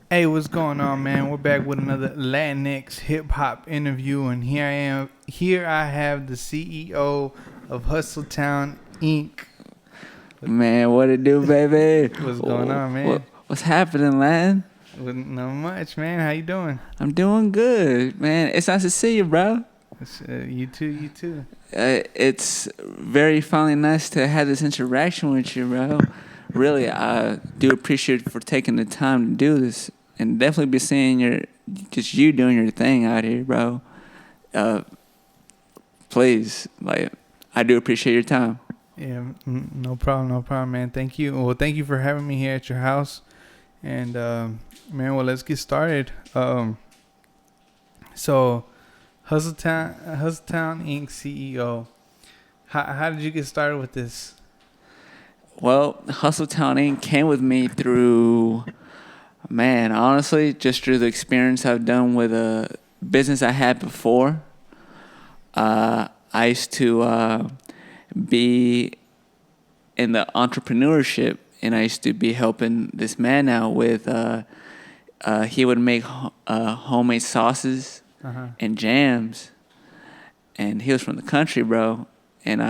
Hey, what's going on, man? We're back with another Latinx hip hop interview, and here I am. Here I have the CEO of HustleTown Inc. Man, what it do, baby? What's going on, man? What's happening, man? Not much, man. How you doing? I'm doing good, man. It's nice to see you, bro. You too. You too. It's very finally nice to have this interaction with you, bro. Really, I do appreciate for taking the time to do this, and definitely be seeing you doing your thing out here, bro. Uh, Please, like, I do appreciate your time. Yeah, no problem, man. Thank you. Well, thank you for having me here at your house, and man, well, let's get started. So. HustleTown Inc. CEO. How did you get started with this? Well, HustleTown Inc. came with me through, man, honestly, just through the experience I've done with a business I had before. I used to be in the entrepreneurship, and I used to be helping this man out with, he would make homemade sauces and jams, and he was from the country, bro. And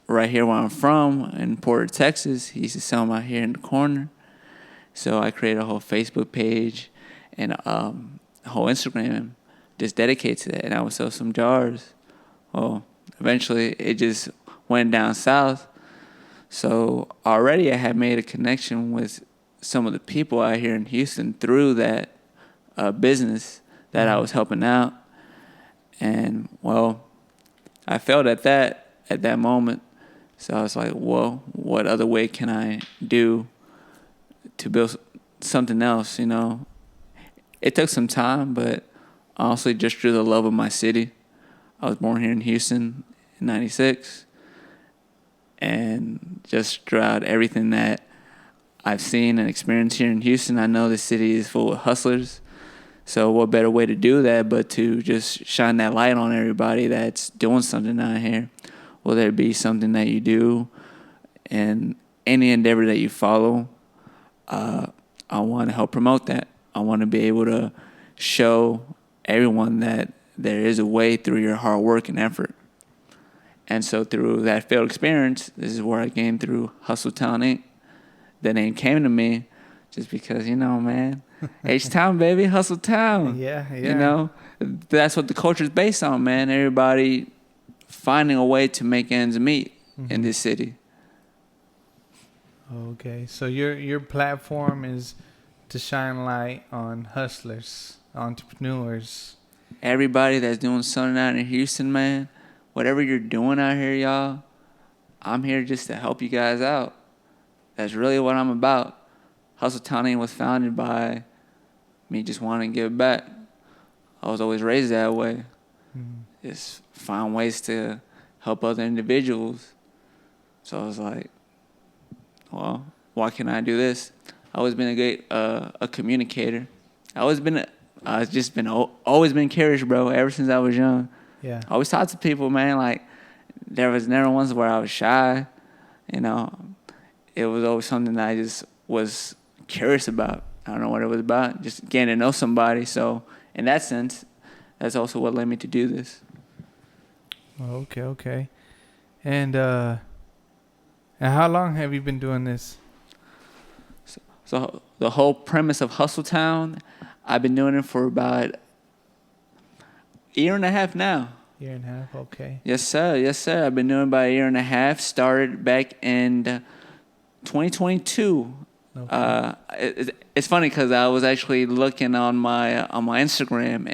right here where I'm from in Porter, Texas, he used to sell them out here in the corner. So I created a whole Facebook page and a whole Instagram just dedicated to that, and I would sell some jars. Well, eventually it just went down south. So already I had made a connection with some of the people out here in Houston through that business that I was helping out. And, well, I failed at that moment. So I was like, well, what other way can I do to build something else, you know? It took some time, but honestly, just through the love of my city. I was born here in Houston in 96. And just throughout everything that I've seen and experienced here in Houston, I know the city is full of hustlers. So what better way to do that but to just shine that light on everybody that's doing something out here, whether it be something that you do and any endeavor that you follow. I want to help promote that. I want to be able to show everyone that there is a way through your hard work and effort. And so through that failed experience, this is where I came through HustleTown Inc. The name came to me just because, you know, man, H-Town, baby, HustleTown. Yeah. You know, that's what the culture is based on, man. Everybody finding a way to make ends meet in this city. Okay, so your platform is to shine light on hustlers, entrepreneurs. Everybody that's doing something out in Houston, man, whatever you're doing out here, y'all, I'm here just to help you guys out. That's really what I'm about. HustleTown Inc. was founded by me just wanting to give back. I was always raised that way. Just find ways to help other individuals. So I was like, well, why can't I do this? I've always been a great a communicator. Always been curious, bro. Ever since I was young. Yeah. I always talked to people, man. Like there was never once where I was shy. You know, it was always something that I just was curious about. I don't know what it was about. Just getting to know somebody. So in that sense, that's also what led me to do this. Okay. And how long have you been doing this? So the whole premise of HustleTown, I've been doing it for about a year and a half now. Year and a half, okay. Yes, sir. I've been doing it about a year and a half. Started back in 2022. Okay. It's funny because I was actually looking on my Instagram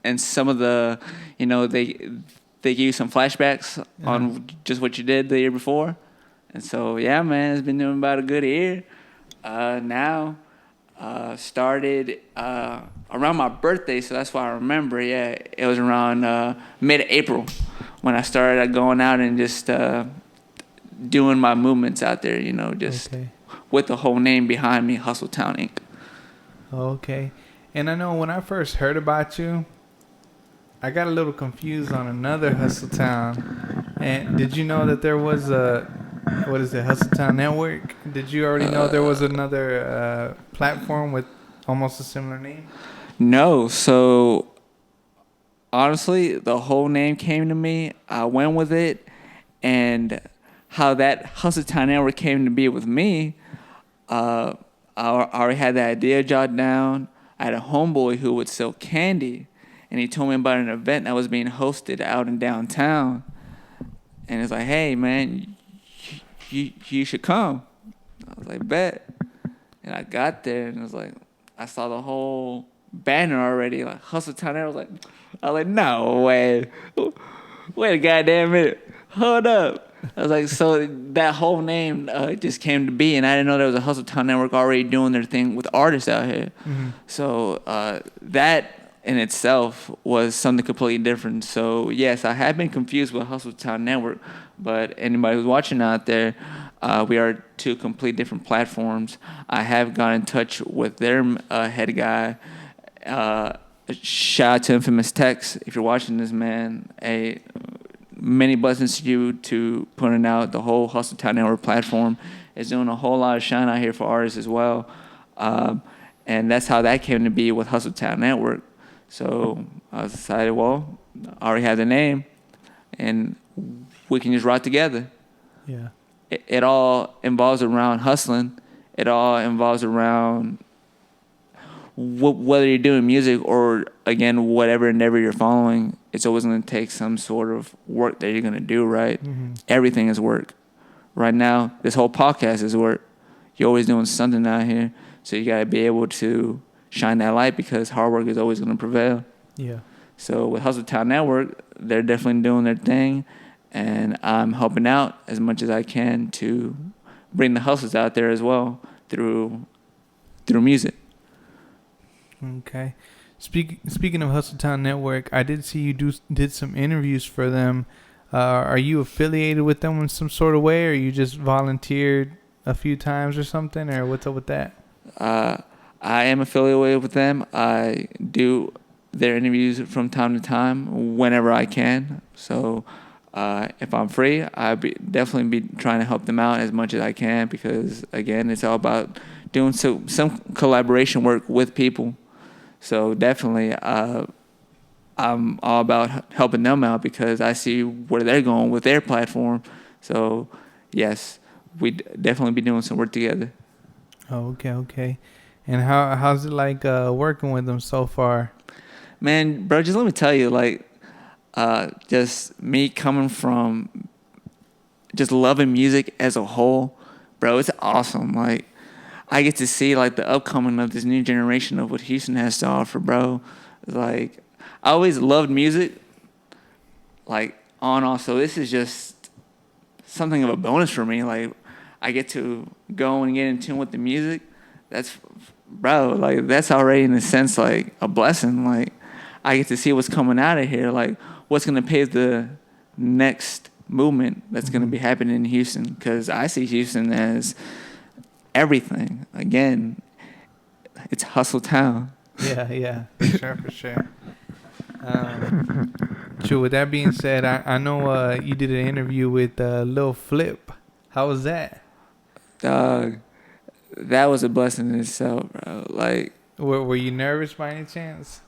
and some of the, you know, they give you some flashbacks on just what you did the year before, and so yeah, man, it's been doing about a good year. Now, started around my birthday, so that's why I remember. Yeah, it was around mid-April when I started going out and just doing my movements out there. You know, just. Okay. With the whole name behind me, HustleTown Inc. Okay. And I know when I first heard about you, I got a little confused on another HustleTown. And did you know that there was HustleTown Network? Did you already know there was another platform with Almost a similar name? No, so honestly, the whole name came to me. I went with it, and how that HustleTown Network came to be with me. Uh, I already had the idea jotted down. I had a homeboy who would sell candy, and he told me about an event that was being hosted out in downtown. And it's like, hey man, you should come. I was like, bet. And I got there, and it was like, I saw the whole banner already, like HustleTown. I was like, no way. Wait a goddamn minute. Hold up. I was like, so that whole name just came to be, and I didn't know there was a HustleTown Network already doing their thing with artists out here. Mm-hmm. So that in itself was something completely different. So yes, I have been confused with HustleTown Network, but anybody who's watching out there, we are two complete different platforms. I have got in touch with their head guy. Shout out to Infamous Tex. If you're watching this, man, many blessings to you to putting out the whole HustleTown Network platform. It's doing a whole lot of shine out here for artists as well. And that's how that came to be with HustleTown Network. So I decided, well, I already have the name, and we can just rock together. Yeah. It all involves around hustling. It all involves around whether you're doing music or, again, whatever endeavor you're following. It's always going to take some sort of work that you're going to do, right? Mm-hmm. Everything is work. Right now, this whole podcast is work. You're always doing something out here. So you got to be able to shine that light, because hard work is always going to prevail. Yeah. So with HustleTown Network, they're definitely doing their thing, and I'm helping out as much as I can to bring the hustles out there as well through music. Okay. Speaking of HustleTown Network, I did see you did some interviews for them. Are you affiliated with them in some sort of way, or you just volunteered a few times or something, or what's up with that? I am affiliated with them. I do their interviews from time to time whenever I can. So if I'm free, I'll definitely be trying to help them out as much as I can, because, again, it's all about doing some collaboration work with people. So definitely I'm all about helping them out, because I see where they're going with their platform. So, yes, we definitely be doing some work together. Oh, okay. And how's it like working with them so far? Man, bro, just let me tell you, like, just me coming from just loving music as a whole, bro, it's awesome. Like, I get to see, like, the upcoming of this new generation of what Houston has to offer, bro. Like, I always loved music, like, on and off. So this is just something of a bonus for me. Like, I get to go and get in tune with the music. That's, bro, like, that's already, in a sense, like, a blessing. Like, I get to see what's coming out of here, like, what's going to pave the next movement that's going to be happening in Houston. Because I see Houston as everything. Again, it's Hustle Town. Yeah, for sure. Sure. With that being said, I know you did an interview with Lil Flip. How was that? Dog, that was a blessing in itself, bro. Like, Were you nervous by any chance?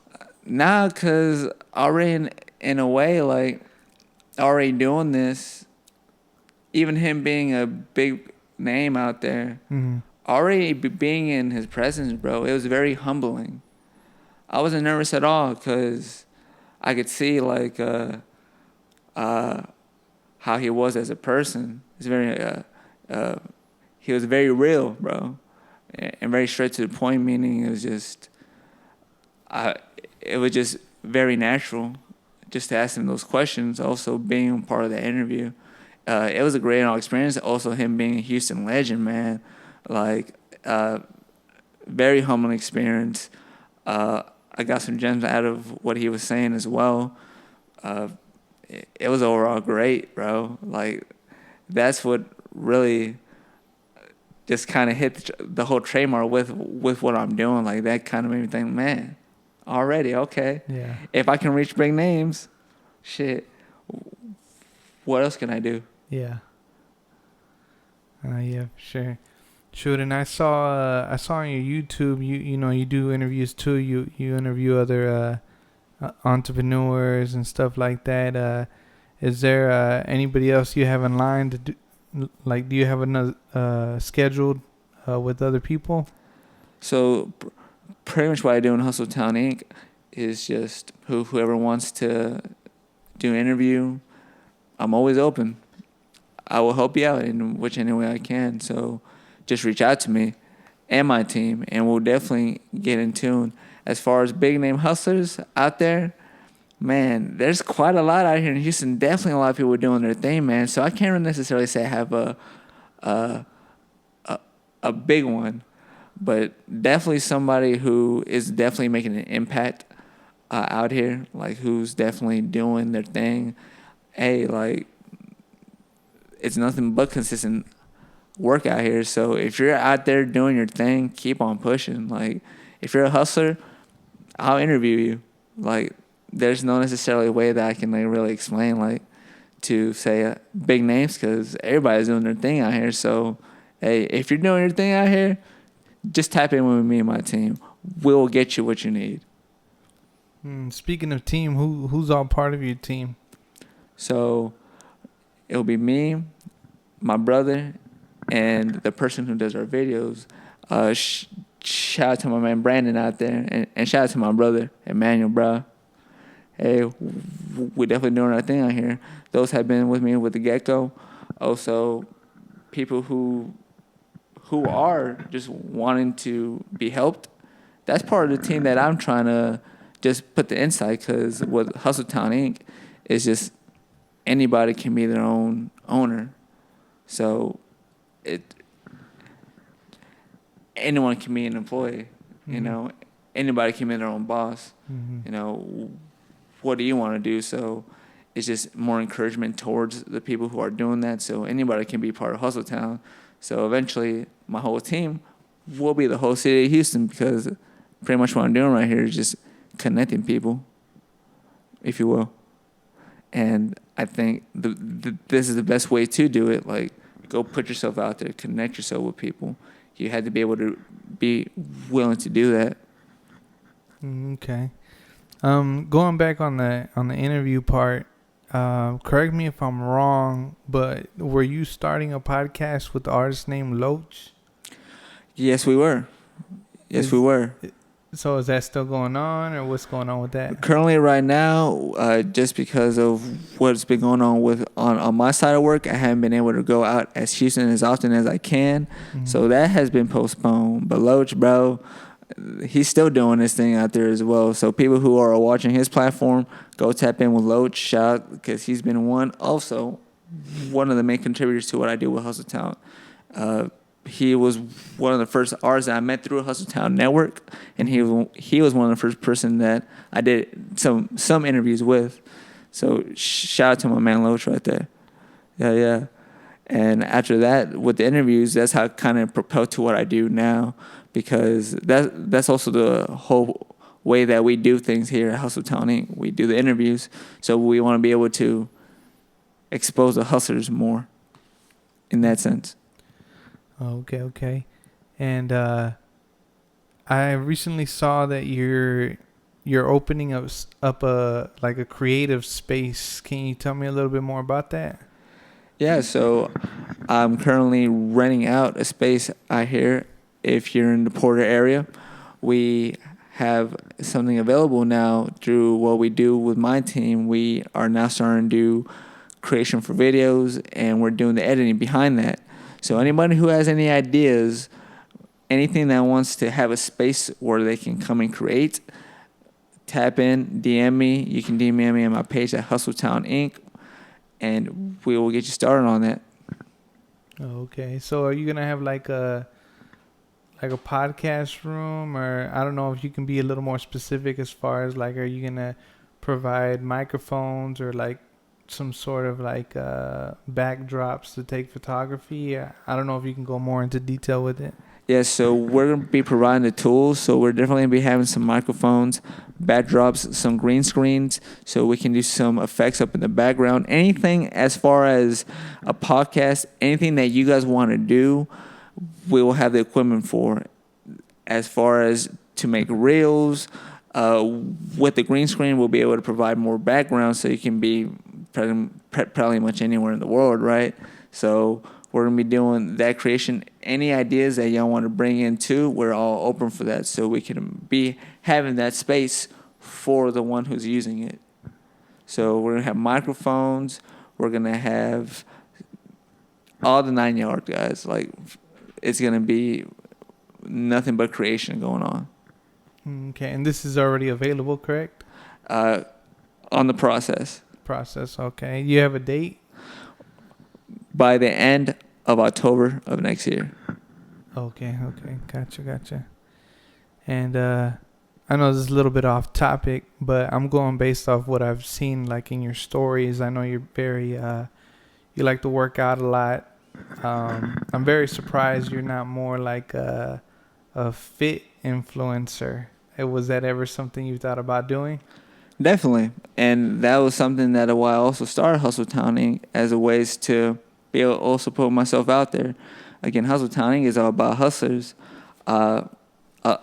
nah, cause already in a way, like, already doing this, even him being a big name out there, already being in his presence, bro, it was very humbling. I wasn't nervous at all, cause I could see, like, how he was as a person. It's very he was very real, bro, and very straight to the point. Meaning, it was just very natural just to ask him those questions. Also, being part of the interview, it was a great experience. Also, him being a Houston legend, man, like, very humbling experience. I got some gems out of what he was saying as well. It was overall great, bro. Like, that's what really just kind of hit the whole trademark with what I'm doing. Like, that kind of made me think, man, already, okay. Yeah. If I can reach big names, shit, what else can I do? Yeah. Yeah, for sure. Shoot, and I saw on your YouTube, you know, you do interviews too. You interview other entrepreneurs and stuff like that. Is there anybody else you have in line to do? Like, do you have another scheduled with other people? So pretty much what I do in HustleTown Inc. is just whoever wants to do an interview, I'm always open. I will help you out in which any way I can. So just reach out to me and my team, and we'll definitely get in tune. As far as big name hustlers out there, man, there's quite a lot out here in Houston. Definitely a lot of people doing their thing, man. So I can't necessarily say I have a a big one, but definitely somebody who is definitely making an impact out here, like who's definitely doing their thing. Hey, like it's nothing but consistent work out here. So if you're out there doing your thing, keep on pushing. Like if you're a hustler, I'll interview you. Like there's no necessarily way that I can like really explain like to say big names because everybody's doing their thing out here. So hey, if you're doing your thing out here, just tap in with me and my team. We'll get you what you need. Speaking of team, who's all part of your team? So it'll be me, my brother, and the person who does our videos. Shout out to my man Brandon out there, and shout out to my brother Emmanuel, bro. Hey, we're definitely doing our thing out here. Those have been with me with the get-go. Also, people who are just wanting to be helped. That's part of the team that I'm trying to just put the insight, because with HustleTown Inc. is just anybody can be their own owner. So anyone can be an employee, you know. Anybody can be their own boss. You know, what do you want to do? So it's just more encouragement towards the people who are doing that. So anybody can be part of HustleTown. So eventually my whole team will be the whole city of Houston, because pretty much what I'm doing right here is just connecting people, if you will. And I think this is the best way to do it. Like, go put yourself out there, connect yourself with people. You had to be able to be willing to do that. Okay. Going back on the interview part, correct me if I'm wrong, but were you starting a podcast with the artist named Loach? Yes, we were. We were. So is that still going on, or what's going on with that? Currently, right now, just because of what's been going on on my side of work, I haven't been able to go out as Houston as often as I can. So that has been postponed. But Loach, bro, he's still doing this thing out there as well. So people who are watching his platform, go tap in with Loach. Shout out, because he's been one of the main contributors to what I do with HustleTown. He was one of the first artists that I met through a HustleTown network, and he was one of the first person that I did some interviews with. So shout out to my man Loach right there. Yeah. And after that, with the interviews, that's how I kind of propelled to what I do now, because that's also the whole way that we do things here at HustleTown Inc. We do the interviews, so we want to be able to expose the hustlers more in that sense. Okay. And I recently saw that you're opening up a creative space. Can you tell me a little bit more about that? Yeah, so I'm currently renting out a space out here. If you're in the Porter area, we have something available now through what we do with my team. We are now starting to do creation for videos, and we're doing the editing behind that. So anybody who has any ideas, anything that wants to have a space where they can come and create, tap in, DM me. You can DM me on my page at HustleTown Inc. And we will get you started on that. Okay. So are you gonna have like a podcast room, or I don't know if you can be a little more specific as far as like, are you gonna provide microphones or like some sort of like backdrops to take photography? I don't know if you can go more into detail with it. Yeah, so we're going to be providing the tools. So we're definitely going to be having some microphones, backdrops, some green screens, so we can do some effects up in the background. Anything as far as a podcast, anything that you guys want to do, we will have the equipment for, as far as to make reels. With the green screen, we'll be able to provide more background so you can be probably much anywhere in the world, right? So we're going to be doing that creation. Any ideas that y'all want to bring in too, we're all open for that, so we can be having that space for the one who's using it. So we're going to have microphones. We're going to have all the 9 yard guys. Like, it's going to be nothing but creation going on. Okay, and this is already available, correct? On the process. Okay. You have a date? By the end of October of next year. Okay. Gotcha. And I know this is a little bit off topic, but I'm going based off what I've seen, like in your stories. I know you're very, you like to work out a lot. I'm very surprised you're not more like a fit influencer. Was that ever something you thought about doing? Definitely. And that was something that I also started HustleTown Inc. as a ways to be able to also put myself out there. Again, HustleTown Inc. is all about hustlers. I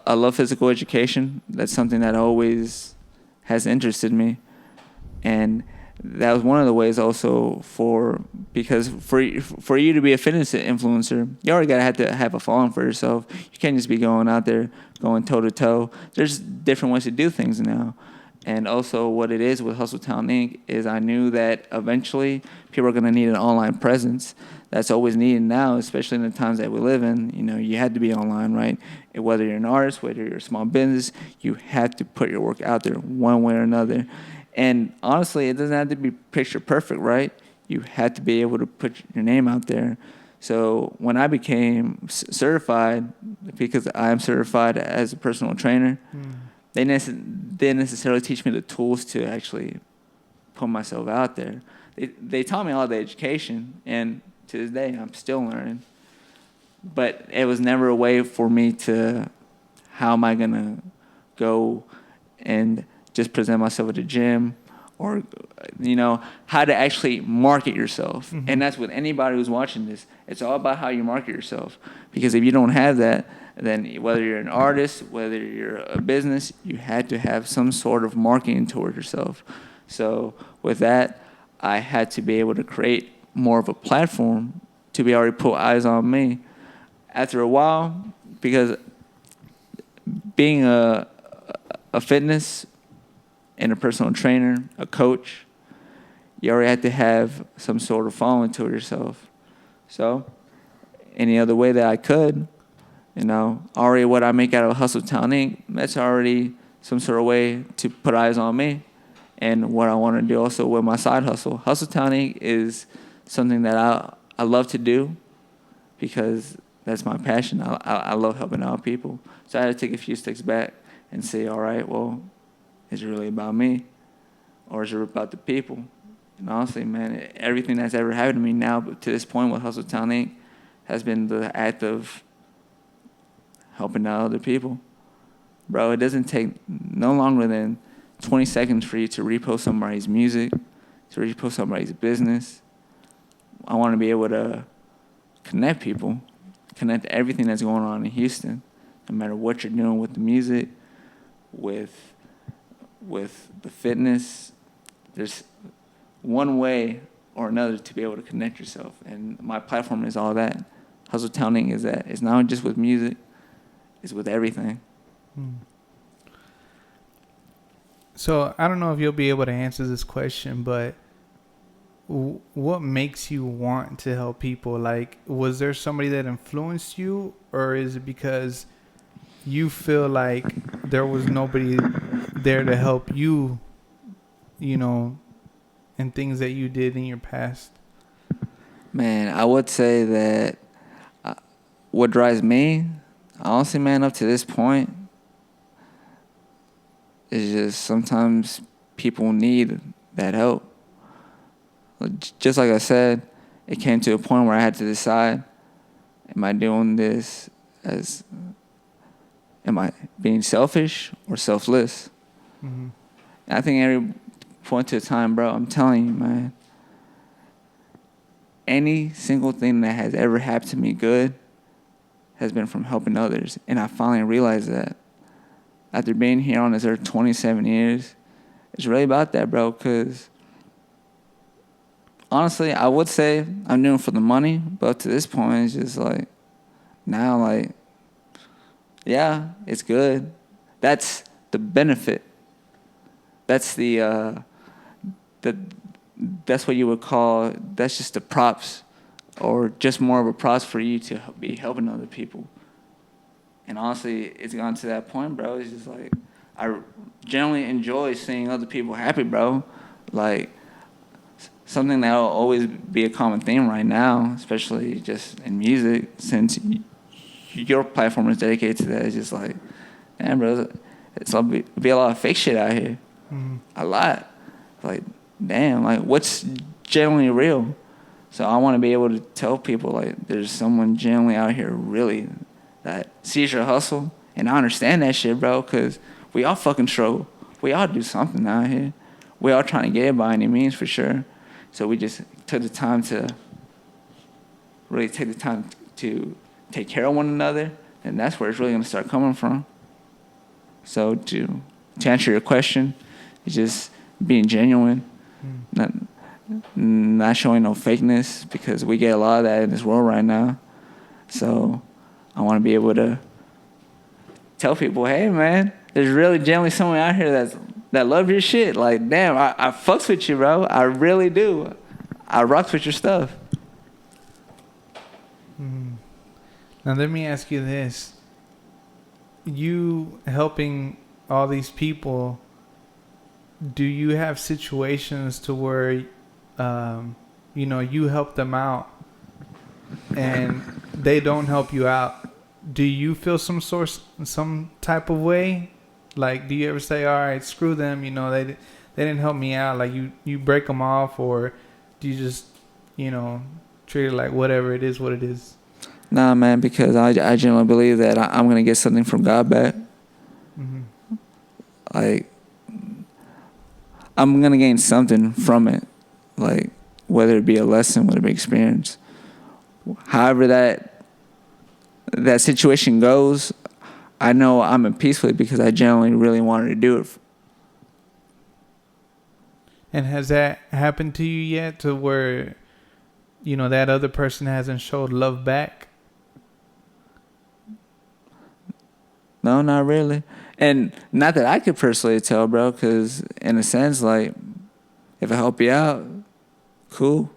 love physical education. That's something that always has interested me. And that was one of the ways also because for you to be a fitness influencer, you already have to have a following for yourself. You can't just be going out there going toe to toe. There's different ways to do things now. And also what it is with HustleTown Inc. is I knew that eventually people are going to need an online presence. That's always needed now, especially in the times that we live in. You know, you had to be online, right? And whether you're an artist, whether you're a small business, you have to put your work out there one way or another. And honestly, it doesn't have to be picture perfect, right? You have to be able to put your name out there. So when I became certified, because I am certified as a personal trainer, they didn't necessarily teach me the tools to actually put myself out there. They taught me all the education, and to this day, I'm still learning. But it was never a way for me to, how am I going to go and just present myself at the gym, or, you know, how to actually market yourself. Mm-hmm. And that's with anybody who's watching this. It's all about how you market yourself. Because if you don't have that, then whether you're an artist, whether you're a business, you had to have some sort of marketing toward yourself. So with that, I had to be able to create more of a platform to be able to put eyes on me. After a while, because being a fitness and a personal trainer, a coach, you already have to have some sort of following to yourself. So any other way that I could, you know, already what I make out of HustleTown Inc., that's already some sort of way to put eyes on me. And what I want to do also with my side hustle. HustleTown Inc. is something that I love to do because that's my passion. I love helping out people. So I had to take a few steps back and say, all right, well, is it really about me? Or is it about the people? And honestly, man, everything that's ever happened to me now to this point with HustleTown Inc. has been the act of helping out other people. Bro, it doesn't take no longer than 20 seconds for you to repost somebody's music, to repost somebody's business. I want to be able to connect people, connect everything that's going on in Houston, no matter what you're doing with the music, with the fitness. There's one way or another to be able to connect yourself. And my platform is all that. HustleTown Inc. is that. It's not just with music, it's with everything. So I don't know if you'll be able to answer this question, but what makes you want to help people? Like, was there somebody that influenced you, or is it because you feel like there was nobody there to help you, you know, in things that you did in your past? Man, I would say that what drives me, honestly, man, up to this point, is just sometimes people need that help. Just like I said, it came to a point where I had to decide, am I doing this am I being selfish or selfless? Mm-hmm. I think every point to a time, bro, I'm telling you, man, any single thing that has ever happened to me good has been from helping others. And I finally realized that after being here on this earth 27 years, it's really about that, bro, because honestly, I would say I'm doing it for the money, but to this point, it's just like, now, like, yeah, it's good. That's the benefit. That's that's what you would call, that's just the props, or just more of a props for you to be helping other people. And honestly, it's gone to that point, bro. It's just like, I generally enjoy seeing other people happy, bro. Like, something that will always be a common theme right now, especially just in music, since your platform is dedicated to that. It's just like, damn, bro, it's be a lot of fake shit out here. Mm-hmm. A lot. Like, damn, like, what's genuinely real? So I want to be able to tell people, like, there's someone genuinely out here really that sees your hustle. And I understand that shit, bro, because we all fucking struggle. We all do something out here. We all trying to get it by any means, for sure. So we just took the time to really take care of one another, and that's where it's really going to start coming from. So to answer your question, it's just being genuine, not showing no fakeness, because we get a lot of that in this world right now. So I want to be able to tell people, hey, man, there's really genuinely someone out here that love your shit. Like, damn, I fucks with you, bro. I really do. I rocks with your stuff. Now let me ask you this: you helping all these people, do you have situations to where, you help them out and they don't help you out? Do you feel some type of way? Like, do you ever say, all right, screw them, they didn't help me out? Like, you break them off, or do you just, treat it like whatever it is, what it is? Nah, man, because I genuinely believe that I'm going to get something from God back. Mm-hmm. Like, I'm going to gain something from it. Like, whether it be a lesson, whether it be experience. However that situation goes, I know I'm at peace with it because I genuinely really wanted to do it. And has that happened to you yet, to where, that other person hasn't showed love back? No, not really. And not that I could personally tell, bro, because in a sense, like, if I help you out, cool.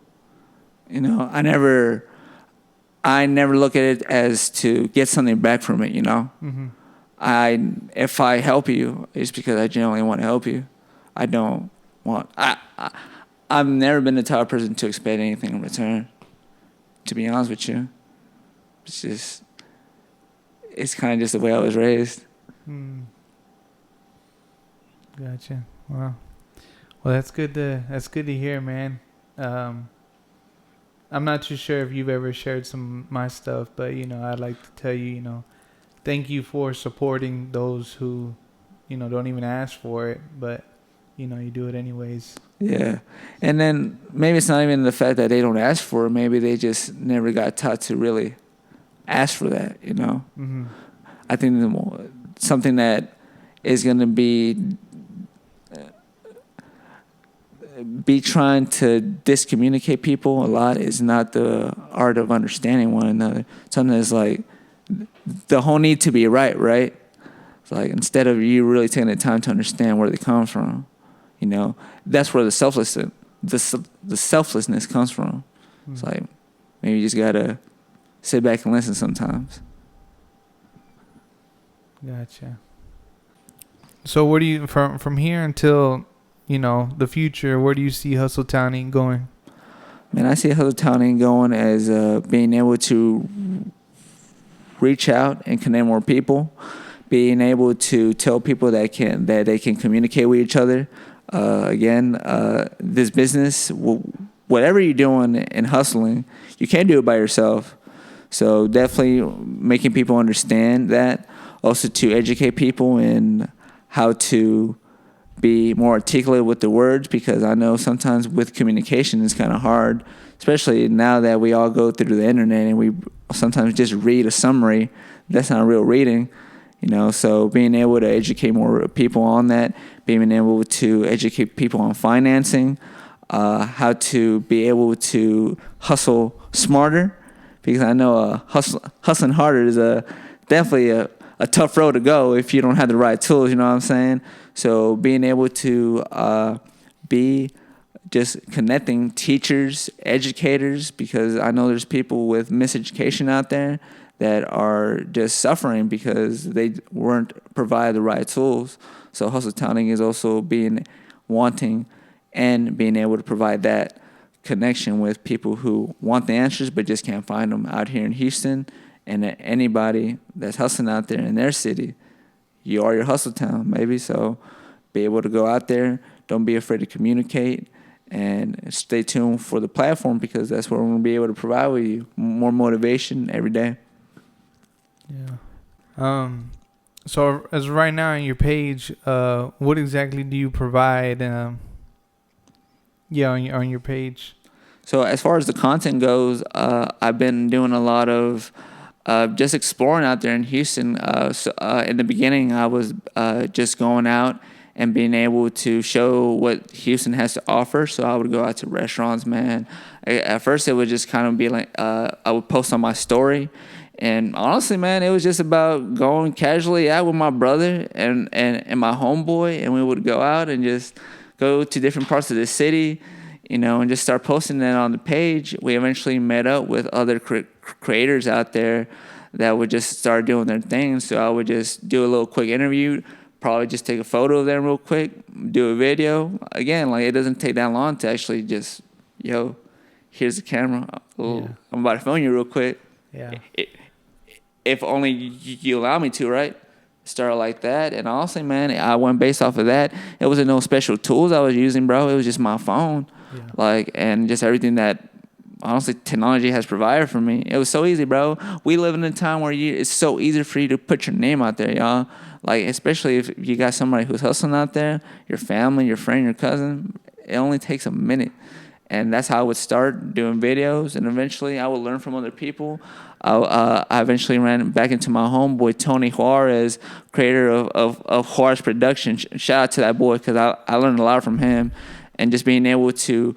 I never look at it as to get something back from it, Mm-hmm. If I help you, it's because I genuinely want to help you. I don't want... I've never been the type of person to expect anything in return, to be honest with you. It's kind of just the way I was raised. Gotcha. Wow. Well, that's good to hear, man. I'm not too sure if you've ever shared some of my stuff, but I'd like to tell you, thank you for supporting those who, don't even ask for it, but you do it anyways. Yeah. And then maybe it's not even the fact that they don't ask for it. Maybe they just never got taught to really ask for that, Mm-hmm. I think something that is going to be trying to discommunicate people a lot is not the art of understanding one another. Something that's like the whole need to be right? It's like, instead of you really taking the time to understand where they come from, that's where the selflessness comes from. Mm-hmm. It's like, maybe you just gotta sit back and listen sometimes. Gotcha. So where do you, from here until, the future, where do you see HustleTown Inc. going? Man, I see HustleTown Inc. going as being able to reach out and connect more people, being able to tell people that they can communicate with each other. This business, whatever you're doing in hustling, you can't do it by yourself. So definitely making people understand that. Also to educate people in how to be more articulate with the words, because I know sometimes with communication it's kind of hard, especially now that we all go through the internet and sometimes just read a summary. That's not real reading, you know. So being able to educate more people on that, being able to educate people on financing, how to be able to hustle smarter, because I know hustling harder is definitely a tough road to go if you don't have the right tools. You know what I'm saying? So being able to be just connecting teachers, educators, because I know there's people with miseducation out there that are just suffering because they weren't provided the right tools. So HustleTown Inc is also wanting and being able to provide that connection with people who want the answers but just can't find them out here in Houston. And anybody that's hustling out there in their city, you are your hustle town, maybe. So be able to go out there. Don't be afraid to communicate, and stay tuned for the platform, because that's what we're going to be able to provide with you. More motivation every day. Yeah. So as right now on your page, what exactly do you provide? Yeah, on your page. So as far as the content goes, I've been doing a lot of just exploring out there in Houston. In the beginning, I was just going out and being able to show what Houston has to offer. So I would go out to restaurants, man. At first, it would just kind of be like I would post on my story. And honestly, man, it was just about going casually out with my brother and my homeboy, and we would go out and just go to different parts of the city, you know, and just start posting that on the page. We eventually met up with other creators out there that would just start doing their thing. So I would just do a little quick interview, probably just take a photo of them real quick, do a video. Again, like, it doesn't take that long to actually just, yo, here's the camera. I'm about to film you real quick. Yeah. If only you allow me to, right? Start like that. And honestly, man, I went based off of that. It wasn't no special tools I was using, bro. It was just my phone. Yeah. Like, and just everything that, honestly, technology has provided for me. It was so easy, bro. We live in a time where it's so easy for you to put your name out there, y'all. Like, especially if you got somebody who's hustling out there, your family, your friend, your cousin. It only takes a minute. And that's how I would start doing videos. And eventually I would learn from other people. I eventually ran back into my homeboy, Tony Juarez, creator of Juarez Production. Shout out to that boy, because I learned a lot from him. And just being able to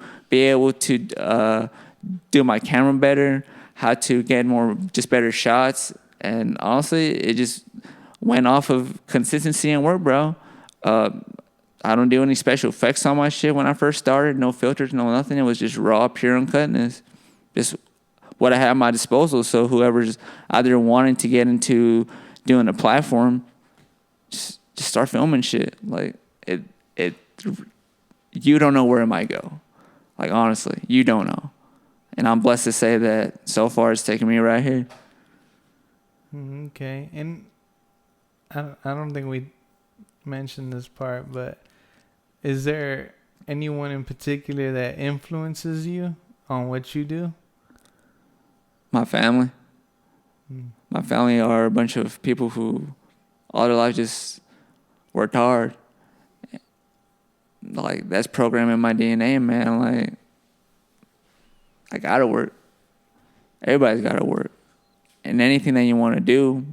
do my camera better, how to get just better shots. And honestly, it just went off of consistency and work, bro. I don't do any special effects on my shit when I first started. No filters, no nothing. It was just raw, pure uncutness. Just what I had at my disposal. So whoever's either wanting to get into doing a platform, just start filming shit. Like, it you don't know where it might go. Like, honestly, you don't know. And I'm blessed to say that so far it's taken me right here. Okay. And I don't think we mentioned this part, but is there anyone in particular that influences you on what you do? My family. My family are a bunch of people who all their life just worked hard. Like, that's programmed in my DNA, man. Like, I gotta work. Everybody's gotta work. And anything that you want to do,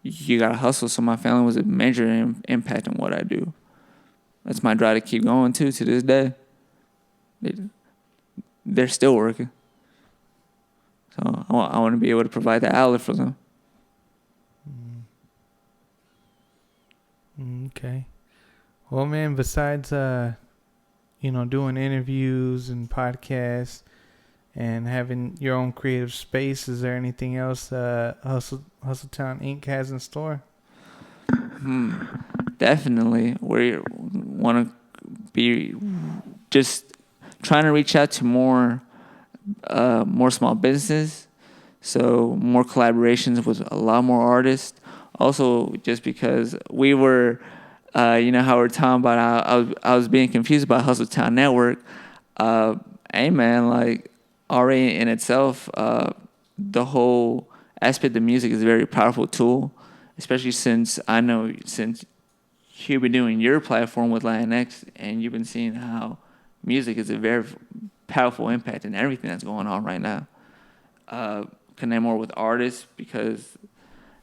you gotta hustle. So my family was a major impact on what I do. That's my drive to keep going too, to this day. They're still working. So I want to be able to provide that outlet for them. Okay. Well, man, besides doing interviews and podcasts and having your own creative space, is there anything else HustleTown Inc. has in store? Definitely. We want to be just trying to reach out to more small businesses, so more collaborations with a lot more artists. Also, just because we were, how we're talking about, I was being confused about HustleTown Network. Hey, man, like, already in itself, the whole aspect of music is a very powerful tool, especially since you've been doing your platform with Latinx, and you've been seeing how music is a very powerful impact in everything that's going on right now. connect more with artists, because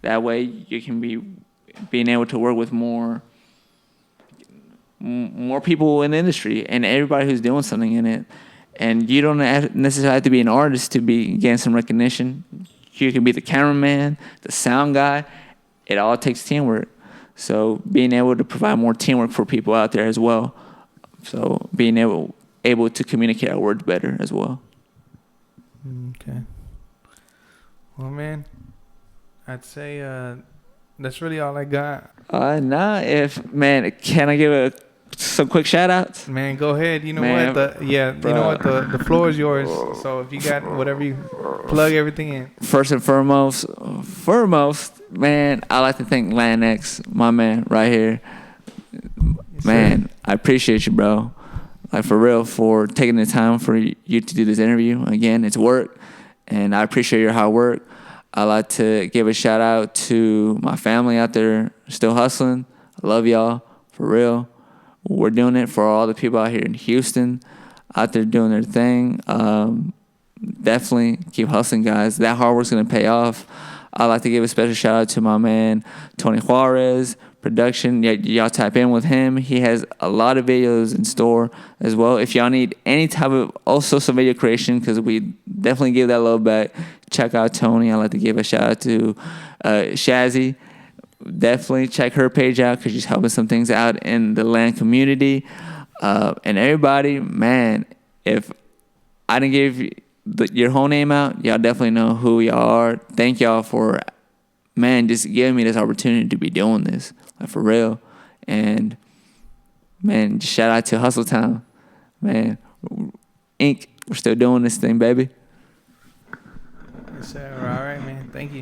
that way you can be being able to work with more people in the industry and everybody who's doing something in it. And you don't necessarily have to be an artist to be getting some recognition. You can be the cameraman, the sound guy. It all takes teamwork. So being able to provide more teamwork for people out there as well. So being able to communicate our words better as well. Okay. Well, man, I'd say that's really all I got. Can I give some quick shout outs? Man, go ahead. You know Man, what? You know what? The floor is yours. So if you got whatever, you plug everything in. First and foremost, man, I like to thank LandX, my man, right here. Yes, Man, sir. I appreciate you, bro. Like, for real, for taking the time for you to do this interview. Again, it's work, and I appreciate your hard work. I like to give a shout out to my family out there still hustling. I love y'all, for real. We're doing it for all the people out here in Houston, out there doing their thing. Definitely keep hustling, guys. That hard work's going to pay off. I'd like to give a special shout out to my man, Tony Juarez, production. Y'all tap in with him. He has a lot of videos in store as well. If y'all need any type of social video creation, because we definitely give that a little back, check out Tony. I'd like to give a shout out to Shazzy. Definitely check her page out, because she's helping some things out in the land community. And everybody, man, if I didn't give your whole name out, y'all definitely know who y'all are. Thank y'all for, man, just giving me this opportunity to be doing this, like, for real. And, man, just shout out to HustleTown, man, Inc. We're still doing this thing, baby. Yes, sir. All right, man. Thank you.